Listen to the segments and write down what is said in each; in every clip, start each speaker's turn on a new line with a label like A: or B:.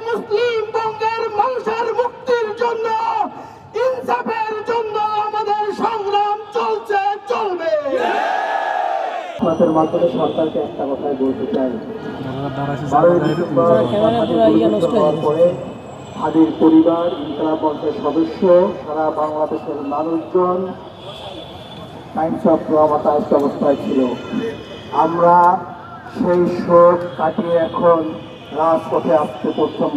A: মুসলিম বঙ্গের মানুষের মুক্তির জন্য, ইনসাফের জন্য আমাদের সংগ্রাম চলছে, চলবে।
B: আপনাদের মাধ্যমে সরকারকে একটা কথাই বলতে চাই, পরে হাদির পরিবার, ইনকিলাব মঞ্চের সদস্য, সারা বাংলাদেশের মানুষজন টাইমস অফ ট্রমাটাইজড অবস্থায় ছিল। আমরা সেই শোক কাটিয়ে এখন রাজপথে আসতে প্রথম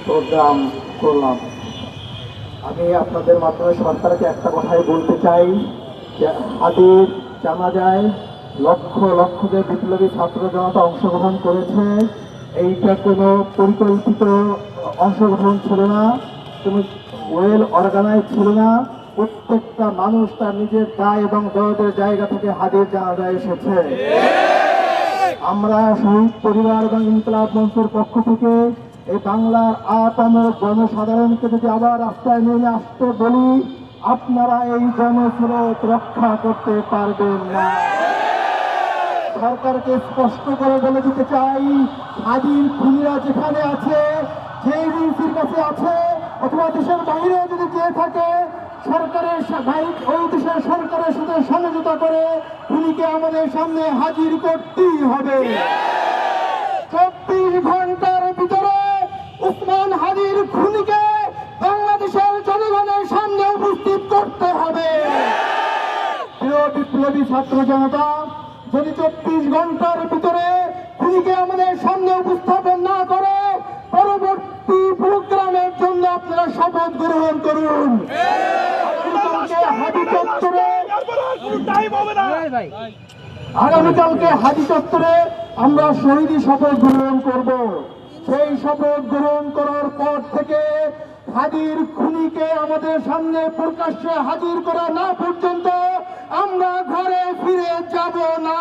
B: প্রোগ্রাম করলাম। আমি আপনাদের মাধ্যমে সরকারকে একটা কথাই বলতে চাই যে হাদির জানাজায় লক্ষ লক্ষ যে বিপ্লবী ছাত্র জনতা অংশগ্রহণ করেছে, এইটা কোনো পরিকল্পিত অংশগ্রহণ ছিল না, কোনো ওয়েল অর্গানাইজ ছিল না। প্রত্যেকটা মানুষ তার নিজের দায় এবং দরদের জায়গা থেকে হাদির জানাজায় এসেছে। আমরা শহীদ পরিবার এবং ইনকিলাব মঞ্চের পক্ষ থেকে এই বাংলার আপামর জনসাধারণকে যদি আবার রাস্তায় নেমে আসতে বলি, আপনারা এই জনস্রোত রক্ষা করতে পারবেন না। সরকারকে স্পষ্ট করে বলে দিতে চাই, হাদির খুনিরা যেখানে আছে, যে এজেন্সির কাছে আছে অথবা দেশের বাইরেও যদি চেয়ে থাকে, সরকারের ওই দেশের সরকারের সাথে সমঝোতা করে খুনিকে আমাদের সামনে হাজির করতেই হবে। 24 ঘন্টার ভিতরে উসমান হাদির খুনিকে বাংলাদেশের জনগণের সামনে উপস্থিত করতে হবে। প্রিয় বিপ্লবী ছাত্র জনতা, যদি 24 ঘন্টার ভিতরে খুনিকে আমাদের সামনে উপস্থাপন না করে, পরবর্তী প্রোগ্রামের জন্য আপনারা শপথ গ্রহণ করুন। আগামীকালকে হাজি চত্বরে আমরা শহীদী শপথ গ্রহণ করব। সেই শপথ গ্রহণ করার পর থেকে হাদির খুনিকে আমাদের সামনে প্রকাশ্যে হাজির করা না পর্যন্ত আমরা ঘরে ফিরে যাব না।